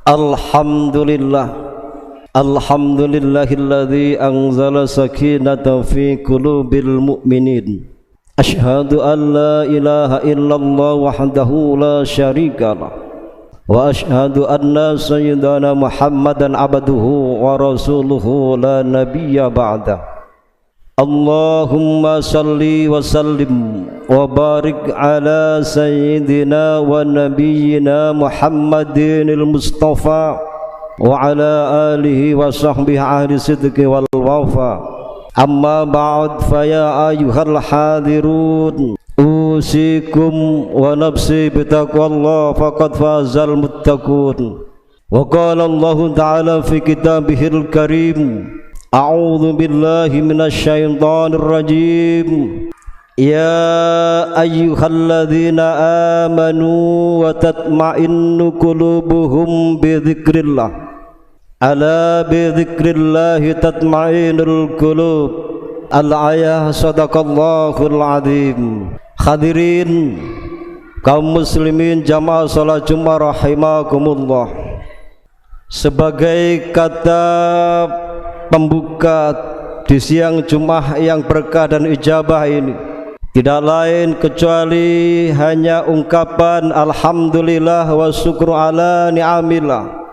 Alhamdulillah, alhamdulillahilladzi anzala sakinata fi qulubil mu'minin. Asyhadu an la ilaha illallah wahdahu la syarikalah, wa asyhadu anna sayyidana Muhammadan abduhu wa rasuluhu la nabiyya ba'da. Allahumma salli wa sallim wa barik ala sayyidina wa nabiyyina Muhammadin al-Mustafa wa ala alihi wa sahbihi ahli sidqi wal wafa. Amma ba'd, fa ya ayyuhal hadirun, usikum wa nafsi bitaqwallah faqad fazal muttaqun. Wa qala Allah ta'ala fi kitabihil karim, a'udzu billahi minasy syaithanir rajim. Ya ayyuhalladzina amanu wa tatma'innu qulubuhum bi dzikrillah. Ala bi dzikrillahi tatma'innul qulub. Al-ayah, sadaqallahul azim. Hadirin kaum muslimin jamaah salat Jumat rahimakumullah. Sebagai kata pembuka di siang Jumat yang berkah dan ijabah ini, tidak lain kecuali hanya ungkapan alhamdulillah wa syukru ala ni'amillah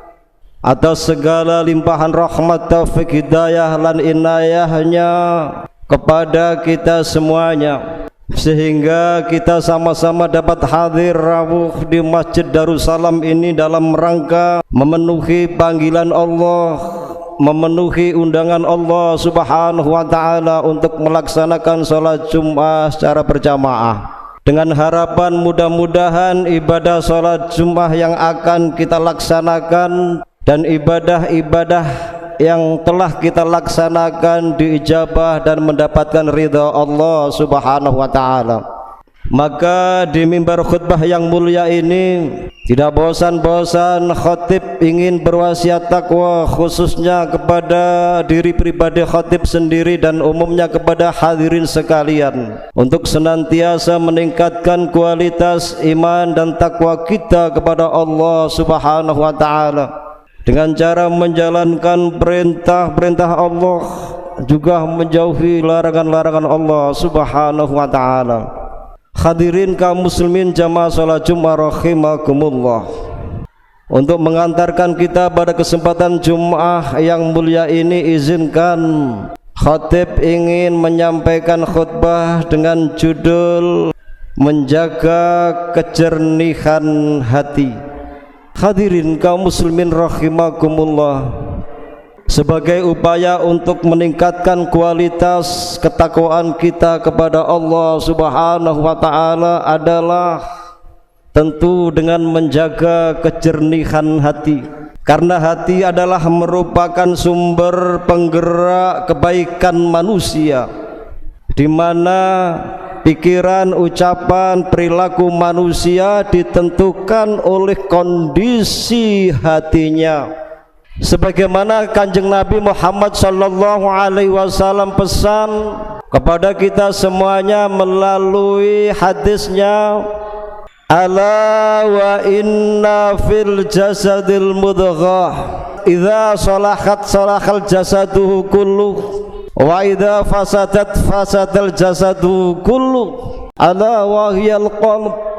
atas segala limpahan rahmat, taufik, hidayah lan inayahnya kepada kita semuanya, sehingga kita sama-sama dapat hadir rawuh di Masjid Darussalam ini dalam rangka memenuhi panggilan Allah, memenuhi undangan Allah Subhanahu wa ta'ala untuk melaksanakan sholat Jumat secara berjamaah, dengan harapan mudah-mudahan ibadah sholat Jumat yang akan kita laksanakan dan ibadah-ibadah yang telah kita laksanakan diijabah dan mendapatkan ridha Allah Subhanahu wa ta'ala. Maka di mimbar khutbah yang mulia ini tidak bosan-bosan khatib ingin berwasiat takwa, khususnya kepada diri pribadi khatib sendiri dan umumnya kepada hadirin sekalian, untuk senantiasa meningkatkan kualitas iman dan takwa kita kepada Allah Subhanahu wa ta'ala dengan cara menjalankan perintah-perintah Allah, juga menjauhi larangan-larangan Allah Subhanahu wa ta'ala. Hadirin kaum muslimin jamaah salat Jumat rahimakumullah, untuk mengantarkan kita pada kesempatan Jumat yang mulia ini, izinkan khatib ingin menyampaikan khutbah dengan judul menjaga kejernihan hati. Hadirin kaum muslimin rahimakumullah, sebagai upaya untuk meningkatkan kualitas ketakwaan kita kepada Allah Subhanahu wa ta'ala adalah tentu dengan menjaga kejernihan hati, karena hati adalah merupakan sumber penggerak kebaikan manusia, di mana pikiran, ucapan, perilaku manusia ditentukan oleh kondisi hatinya. Sebagaimana Kanjeng Nabi Muhammad sallallahu alaihi wasallam pesan kepada kita semuanya melalui hadisnya, ala wa inna fil jasadil mudghah idza salahat salahal jasaduhu kulluh wa idza fasadat fasadal jasadu kullu ala wahyal qalb.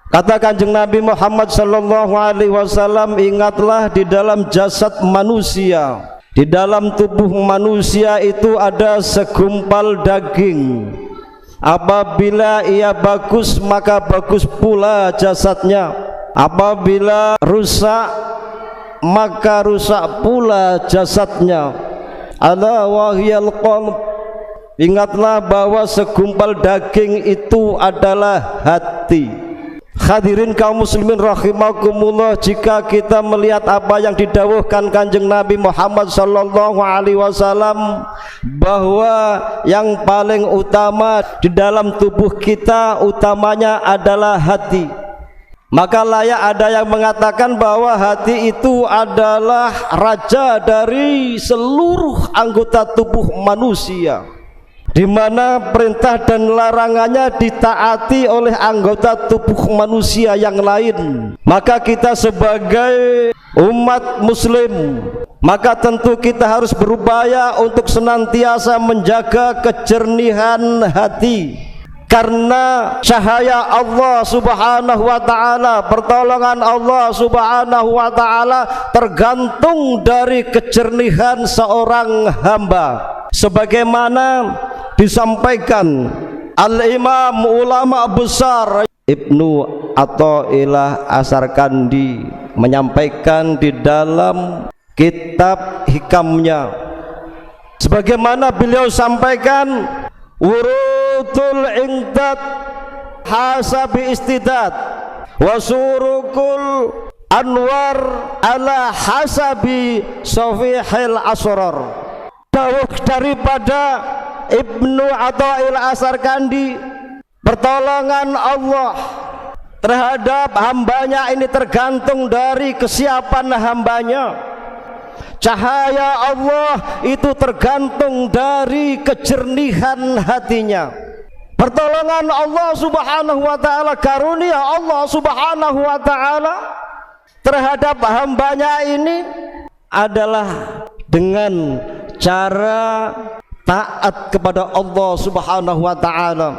Kata Kanjeng Nabi Muhammad sallallahu alaihi wasallam, ingatlah di dalam jasad manusia, di dalam tubuh manusia itu ada segumpal daging. Apabila ia bagus maka bagus pula jasadnya, apabila rusak maka rusak pula jasadnya. Ala wahyal qalb. Ingatlah bahwa segumpal daging itu adalah hati. Hadirin kaum muslimin rahimakumullah, jika kita melihat apa yang didawuhkan Kanjeng Nabi Muhammad sallallahu alaihi wasallam, bahwa yang paling utama di dalam tubuh kita utamanya adalah hati, maka layak ada yang mengatakan bahwa hati itu adalah raja dari seluruh anggota tubuh manusia. di mana perintah dan larangannya ditaati oleh anggota tubuh manusia yang lain. Maka kita sebagai umat muslim, maka tentu kita harus berupaya untuk senantiasa menjaga kejernihan hati, karena cahaya Allah subhanahu wa ta'ala, pertolongan Allah subhanahu wa ta'ala tergantung dari kejernihan seorang hamba. Sebagaimana disampaikan al-imam ulama besar Ibnu Athaillah As-Sarkandi menyampaikan di dalam kitab hikamnya, sebagaimana beliau sampaikan, wurutul ingdad hasabi istidad wa surukul anwar ala hasabi safihil asrar. Dawuh daripada Ibnu Athaillah As-Sarkandi, pertolongan Allah terhadap hambanya ini tergantung dari kesiapan hambanya. Cahaya Allah itu tergantung dari kejernihan hatinya. Pertolongan Allah subhanahu wa ta'ala, karunia Allah subhanahu wa ta'ala terhadap hambanya ini adalah dengan cara taat kepada Allah subhanahu wa ta'ala,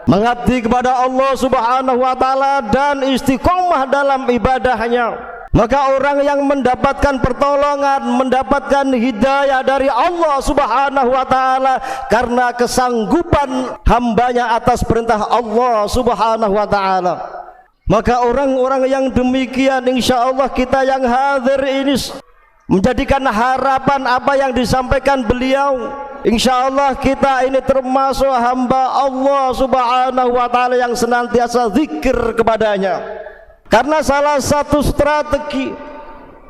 mengabdi kepada Allah subhanahu wa ta'ala dan istiqomah dalam ibadahnya. Maka orang yang mendapatkan pertolongan, mendapatkan hidayah dari Allah subhanahu wa ta'ala karena kesanggupan hambanya atas perintah Allah subhanahu wa ta'ala. Maka orang-orang yang demikian, insya Allah kita yang hadir ini menjadikan harapan apa yang disampaikan beliau. Insya Allah kita ini termasuk hamba Allah subhanahu wa ta'ala yang senantiasa zikir kepadanya. Karena salah satu strategi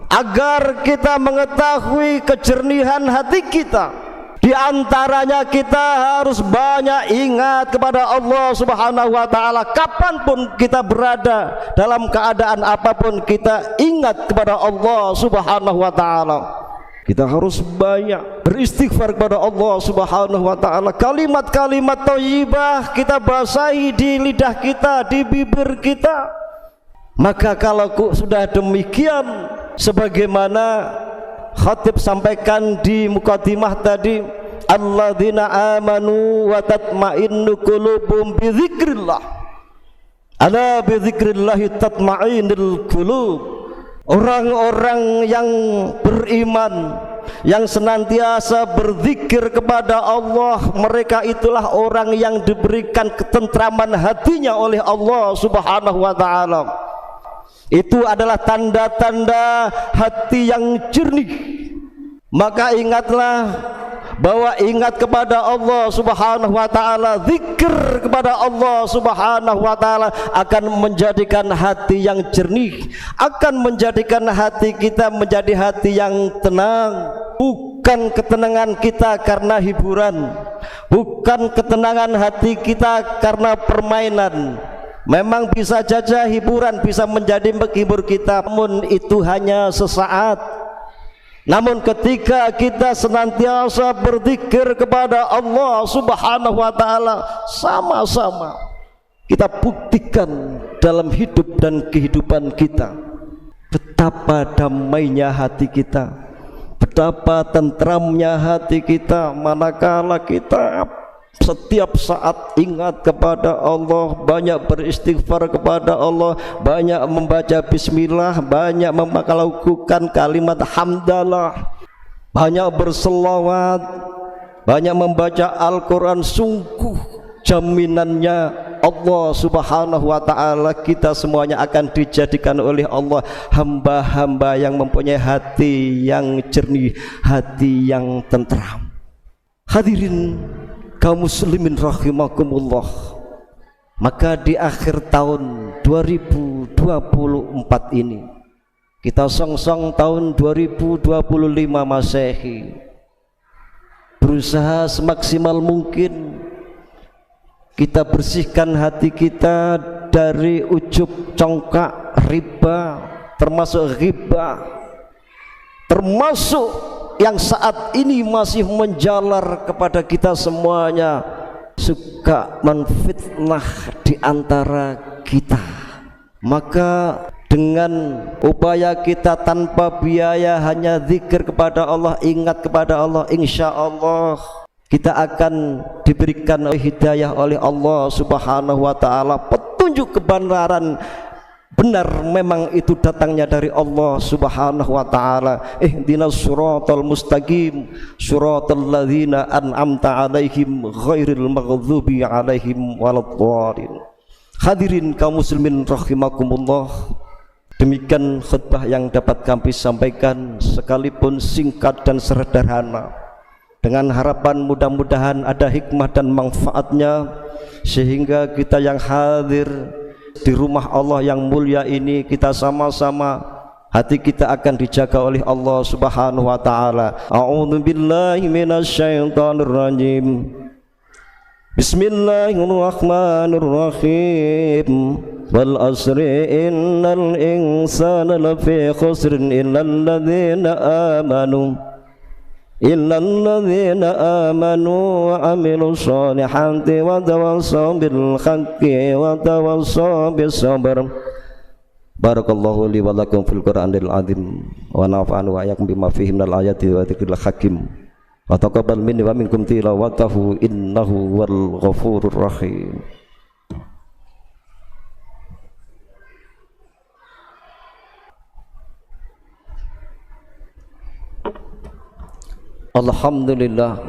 agar kita mengetahui kejernihan hati kita, di antaranya kita harus banyak ingat kepada Allah subhanahu wa ta'ala. Kapanpun kita berada, dalam keadaan apapun, kita ingat kepada Allah subhanahu wa ta'ala. Kita harus banyak beristighfar kepada Allah subhanahu wa ta'ala. Kalimat-kalimat thayyibah kita basahi di lidah kita, di bibir kita. Maka kalau sudah demikian, sebagaimana khatib sampaikan di muqaddimah tadi, alladzina amanu wa tatma'innu qulubuhum bi dzikrillah, ala bi dzikrillah tatma'innul qulub. Orang-orang yang beriman, yang senantiasa berzikir kepada Allah, mereka itulah orang yang diberikan ketentraman hatinya oleh Allah subhanahu wa ta'ala. Itu adalah tanda-tanda hati yang jernih. Maka ingatlah bahwa ingat kepada Allah subhanahu wa ta'ala, zikir kepada Allah subhanahu wa ta'ala akan menjadikan hati yang jernih, akan menjadikan hati kita menjadi hati yang tenang. Bukan ketenangan kita karena hiburan, bukan ketenangan hati kita karena permainan. Memang bisa saja hiburan bisa menjadi menghibur kita, namun itu hanya sesaat. Namun ketika kita senantiasa berzikir kepada Allah subhanahu wa ta'ala, sama-sama kita buktikan dalam hidup dan kehidupan kita betapa damainya hati kita, betapa tentramnya hati kita manakala kita setiap saat ingat kepada Allah, banyak beristighfar kepada Allah, banyak membaca bismillah, banyak melakukan kalimat hamdalah, banyak berselawat, banyak membaca Al-Quran. Sungguh jaminannya Allah subhanahu wa ta'ala, kita semuanya akan dijadikan oleh Allah hamba-hamba yang mempunyai hati yang jernih, hati yang tentram. Hadirin kaum muslimin rahimakumullah, maka di akhir tahun 2024 ini, kita song-song tahun 2025 Masehi, berusaha semaksimal mungkin kita bersihkan hati kita dari ujub, congkak, riba, termasuk ghibah, termasuk yang saat ini masih menjalar kepada kita semuanya, suka menfitnah di antara kita. Maka dengan upaya kita tanpa biaya, hanya zikir kepada Allah, ingat kepada Allah, insya Allah kita akan diberikan hidayah oleh Allah Subhanahu wa ta'ala, petunjuk kebenaran benar memang itu datangnya dari Allah Subhanahu wa ta'ala. Ihdinas siratal mustaqim siratal ladzina an'amta 'alaihim ghairil maghdubi 'alaihim waladdallin. Hadirin kaum muslimin rahimakumullah, demikian khutbah yang dapat kami sampaikan, sekalipun singkat dan sederhana, dengan harapan mudah-mudahan ada hikmah dan manfaatnya, sehingga kita yang hadir di rumah Allah yang mulia ini, kita sama-sama hati kita akan dijaga oleh Allah Subhanahu wa ta'ala. A'udzu billahi minasyaitonir rajim. Bismillahirrahmanirrahim. Wal asri innal insana lafi khusrin illal ladzina amanu wa amilus solihati wa tawassaw bil haqqi wa tawassaw bis sabr. Barakallahu li wa lakum fil Qur'anil azim wa nafa'ani wa iyyakum bima fihi minal ayati wa dzikril hakim wa taqabbal minni wa minkum tilawatahu innahu wal ghafurur rahim. Alhamdulillah,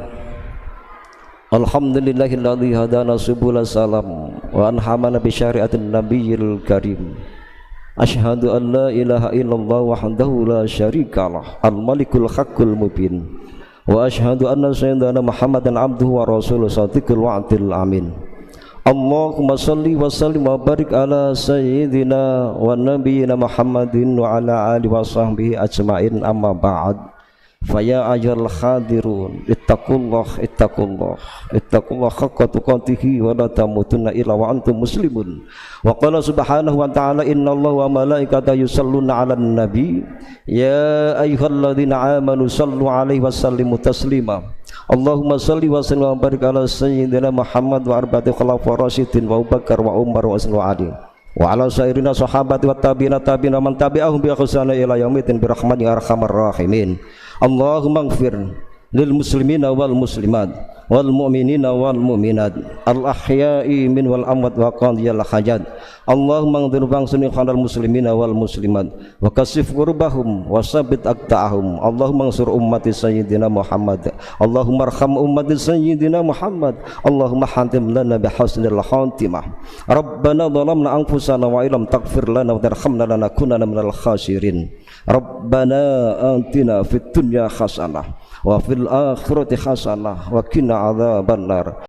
alhamdulillahilladzi hadana subul salam wa anhamana bi syariatin nabiyil karim. Asyhadu an la ilaha illallah wahdahu la syarikalah al-malikul haqqul mubin, wa asyhadu anna sayyidana Muhammadan abduhu wa rasuluhu shadiqul wa'dil amin. Allahumma salli wa sallim wa barik ala sayyidina wa nabiyyina Muhammadin wa ala alihi wa sahbihi ajma'in, amma ba'd. Faya ayyuhal hadirun ittaqullah haqqa tuqatih wa la tamutunna illa wa antum muslimun. Wa qala subhanahu wa ta'ala innallaha wa malaikatahu yusalluna 'alan nabi ya ayyuhalladzina amanu sallu 'alaihi wa sallimu taslima. Allahumma salli wa sallim wa barik ala sayyidina Muhammad wa arba'ati khulafaur rasyidin wa Abu Bakar wa Umar wa Ali wa ala sairina sahabati wa tabi'ina man tabi'ahum bi ihsan ila yaumil bi rahmatika ya arhamar rahimin. Allahumma ighfir lil muslimina wal muslimat wal mu'minina wal mu'minat al ahya'i min wal amwat wa qadiyal hajat. Allahumma ighfir bangsun khalal muslimina wal muslimat wa kasif qurbahum wa sabit aqta'ahum. Allahumma ansur ummati sayyidina Muhammad. Allahumma arham ummati sayyidina Muhammad. Allahumma hatim lana bi husnil khatimah. Rabbana dhalamna anfusana wa illam taghfir lana wa tarhamna lanakunanna minal khasirin. Rabbana atina fid dunya hasanah wa fil akhirati hasanah wa qina adzabannar.